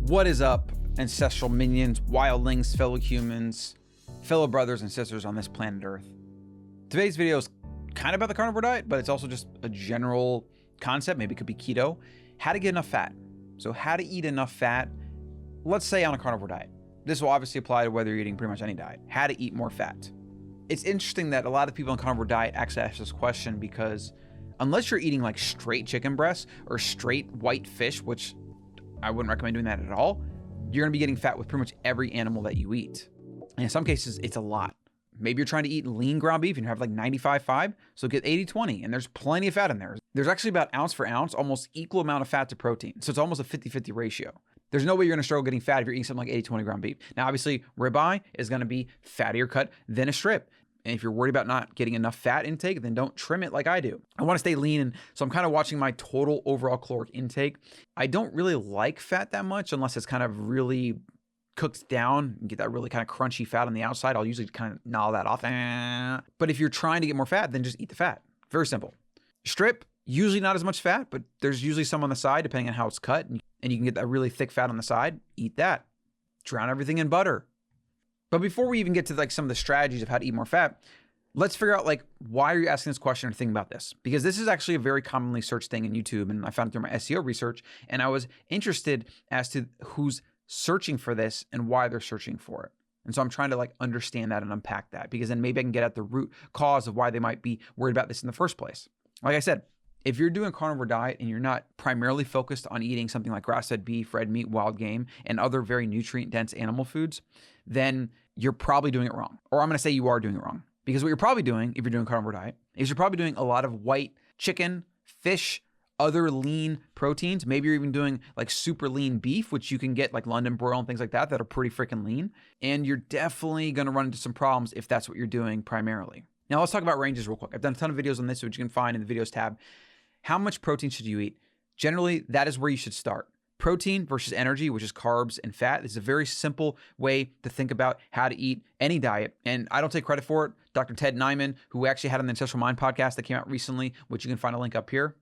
What is up, ancestral minions, wildlings, fellow humans, fellow brothers and sisters on this planet Earth? Today's video is kind of about the carnivore diet, but it's also just a general concept. Maybe it could be keto. How to get enough fat. So how to eat enough fat, let's say on a carnivore diet. This will obviously apply to whether you're eating pretty much any diet. How to eat more fat. It's interesting that a lot of people on carnivore diet actually ask this question because unless you're eating like straight chicken breasts or straight white fish, which I wouldn't recommend doing that at all, you're gonna be getting fat with pretty much every animal that you eat. And in some cases, it's a lot. Maybe you're trying to eat lean ground beef and you have like 95-5, so get 80-20, and there's plenty of fat in there. There's actually about ounce for ounce, almost equal amount of fat to protein. So it's almost a 50-50 ratio. There's no way you're gonna struggle getting fat if you're eating something like 80-20 ground beef. Now, obviously, ribeye is gonna be fattier cut than a strip. And if you're worried about not getting enough fat intake, then don't trim it like I do. I wanna stay lean, and so I'm kind of watching my total overall caloric intake. I don't really like fat that much unless it's kind of really cooked down and get that really kind of crunchy fat on the outside. I'll usually kind of gnaw that off. But if you're trying to get more fat, then just eat the fat. Very simple. Strip, usually not as much fat, but there's usually some on the side depending on how it's cut, and you can get that really thick fat on the side. Eat that. Drown everything in butter. But before we even get to like some of the strategies of how to eat more fat, let's figure out like, why are you asking this question or thinking about this? Because this is actually a very commonly searched thing in YouTube, and I found it through my SEO research, and I was interested as to who's searching for this and why they're searching for it. And so I'm trying to like understand that and unpack that, because then maybe I can get at the root cause of why they might be worried about this in the first place. Like I said, if you're doing a carnivore diet and you're not primarily focused on eating something like grass-fed beef, red meat, wild game, and other very nutrient-dense animal foods, then you're probably doing it wrong. Or I'm gonna say you are doing it wrong. Because what you're probably doing, if you're doing a carnivore diet, is you're probably doing a lot of white chicken, fish, other lean proteins. Maybe you're even doing like super lean beef, which you can get like London broil and things like that are pretty freaking lean. And you're definitely gonna run into some problems if that's what you're doing primarily. Now let's talk about ranges real quick. I've done a ton of videos on this, which you can find in the videos tab. How much protein should you eat? Generally, that is where you should start. Protein versus energy, which is carbs and fat. This is a very simple way to think about how to eat any diet. And I don't take credit for it. Dr. Ted Nyman, who actually had on the Ancestral Mind podcast that came out recently, which you can find a link up here.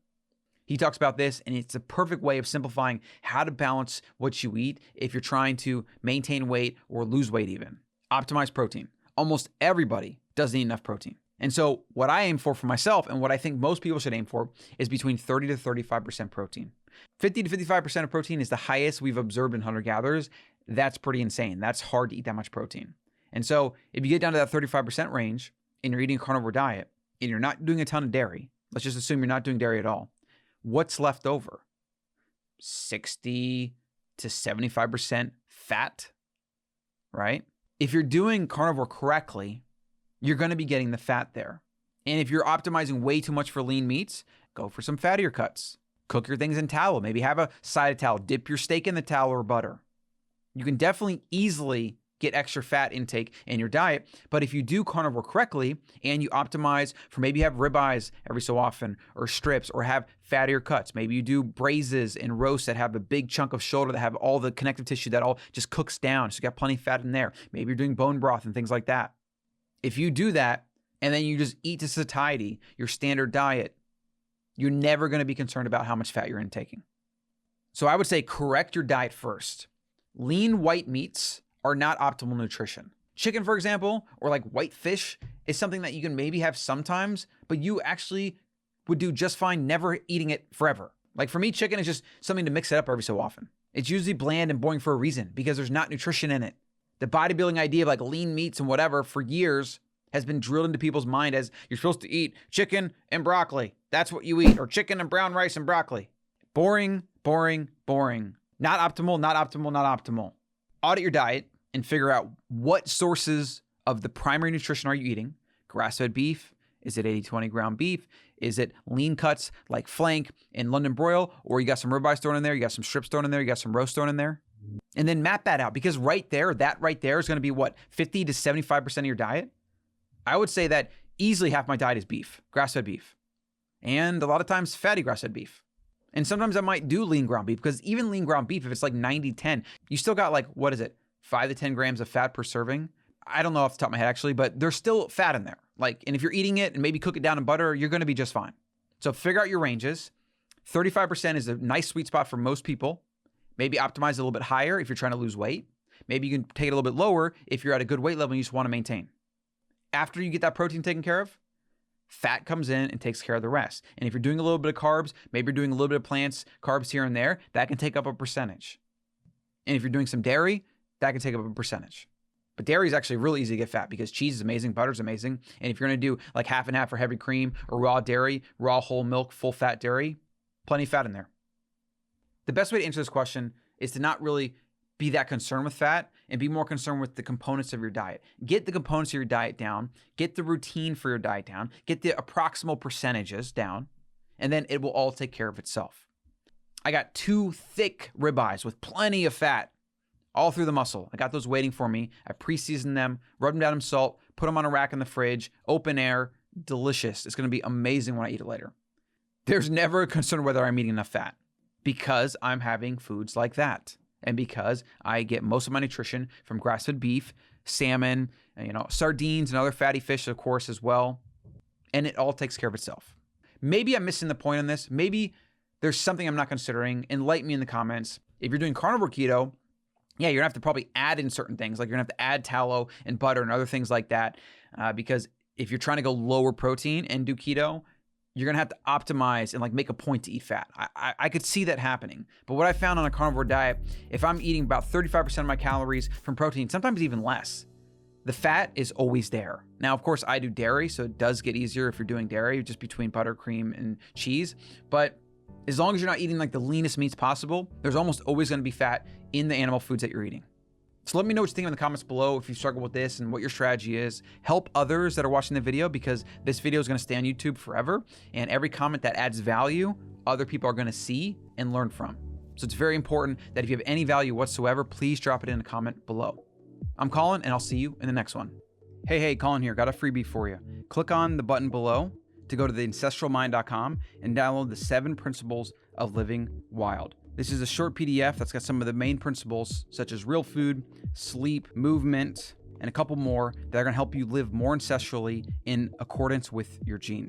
He talks about this, and it's a perfect way of simplifying how to balance what you eat if you're trying to maintain weight or lose weight even. Optimize protein. Almost everybody doesn't eat enough protein. And so what I aim for myself, and what I think most people should aim for, is between 30 to 35% protein. 50 to 55% of protein is the highest we've observed in hunter-gatherers. That's pretty insane. That's hard to eat that much protein. And so if you get down to that 35% range and you're eating a carnivore diet and you're not doing a ton of dairy, let's just assume you're not doing dairy at all, what's left over? 60 to 75% fat, right? If you're doing carnivore correctly, you're gonna be getting the fat there. And if you're optimizing way too much for lean meats, go for some fattier cuts. Cook your things in tallow. Maybe have a side of tallow. Dip your steak in the tallow or butter. You can definitely easily get extra fat intake in your diet, but if you do carnivore correctly and you optimize for maybe have ribeyes every so often, or strips, or have fattier cuts. Maybe you do braises and roasts that have a big chunk of shoulder that have all the connective tissue that all just cooks down, so you got plenty of fat in there. Maybe you're doing bone broth and things like that. If you do that, and then you just eat to satiety, your standard diet, you're never gonna be concerned about how much fat you're intaking. So I would say correct your diet first. Lean white meats are not optimal nutrition. Chicken, for example, or like white fish is something that you can maybe have sometimes, but you actually would do just fine never eating it forever. Like for me, chicken is just something to mix it up every so often. It's usually bland and boring for a reason, because there's not nutrition in it. The bodybuilding idea of like lean meats and whatever for years has been drilled into people's mind as you're supposed to eat chicken and broccoli. That's what you eat, or chicken and brown rice and broccoli. Boring, boring, boring. Not optimal, not optimal, not optimal. Audit your diet and figure out what sources of the primary nutrition are you eating. Grass-fed beef? Is it 80-20 ground beef? Is it lean cuts like flank and London broil? Or you got some ribeyes thrown in there, you got some strips thrown in there, you got some roast thrown in there? And then map that out, because that right there is gonna be what, 50 to 75% of your diet? I would say that easily half my diet is beef, grass-fed beef. And a lot of times fatty grass-fed beef. And sometimes I might do lean ground beef, because even lean ground beef, if it's like 90-10, you still got like, what is it, 5 to 10 grams of fat per serving? I don't know off the top of my head actually, but there's still fat in there. Like, and if you're eating it and maybe cook it down in butter, you're gonna be just fine. So figure out your ranges. 35% is a nice sweet spot for most people. Maybe optimize it a little bit higher if you're trying to lose weight. Maybe you can take it a little bit lower if you're at a good weight level and you just want to maintain. After you get that protein taken care of, fat comes in and takes care of the rest. And if you're doing a little bit of carbs, maybe you're doing a little bit of plants, carbs here and there, that can take up a percentage. And if you're doing some dairy, that can take up a percentage. But dairy is actually really easy to get fat because cheese is amazing, butter is amazing. And if you're going to do like half and half for heavy cream or raw dairy, raw whole milk, full fat dairy, plenty of fat in there. The best way to answer this question is to not really be that concerned with fat and be more concerned with the components of your diet. Get the components of your diet down, get the routine for your diet down, get the approximate percentages down, and then it will all take care of itself. I got 2 thick ribeyes with plenty of fat all through the muscle. I got those waiting for me. I pre-seasoned them, rubbed them down in salt, put them on a rack in the fridge, open air, delicious. It's going to be amazing when I eat it later. There's never a concern whether I'm eating enough fat because I'm having foods like that. And because I get most of my nutrition from grass-fed beef, salmon, sardines and other fatty fish, of course, as well. And it all takes care of itself. Maybe I'm missing the point on this. Maybe there's something I'm not considering. Enlighten me in the comments. If you're doing carnivore keto, yeah, you're gonna have to probably add in certain things. Like you're gonna have to add tallow and butter and other things like that. Because if you're trying to go lower protein and do keto, you're gonna have to optimize and like make a point to eat fat. I could see that happening. But what I found on a carnivore diet, if I'm eating about 35% of my calories from protein, sometimes even less, the fat is always there. Now, of course, I do dairy, so it does get easier if you're doing dairy, just between butter, cream, and cheese. But as long as you're not eating like the leanest meats possible, there's almost always gonna be fat in the animal foods that you're eating. So let me know what you think in the comments below if you struggle with this and what your strategy is. Help others that are watching the video because this video is going to stay on YouTube forever. And every comment that adds value, other people are going to see and learn from. So it's very important that if you have any value whatsoever, please drop it in a comment below. I'm Colin and I'll see you in the next one. Hey, Colin here. Got a freebie for you. Click on the button below to go to theancestralmind.com and download the 7 Principles of Living Wild. This is a short PDF that's got some of the main principles, such as real food, sleep, movement, and a couple more that are going to help you live more ancestrally in accordance with your genes.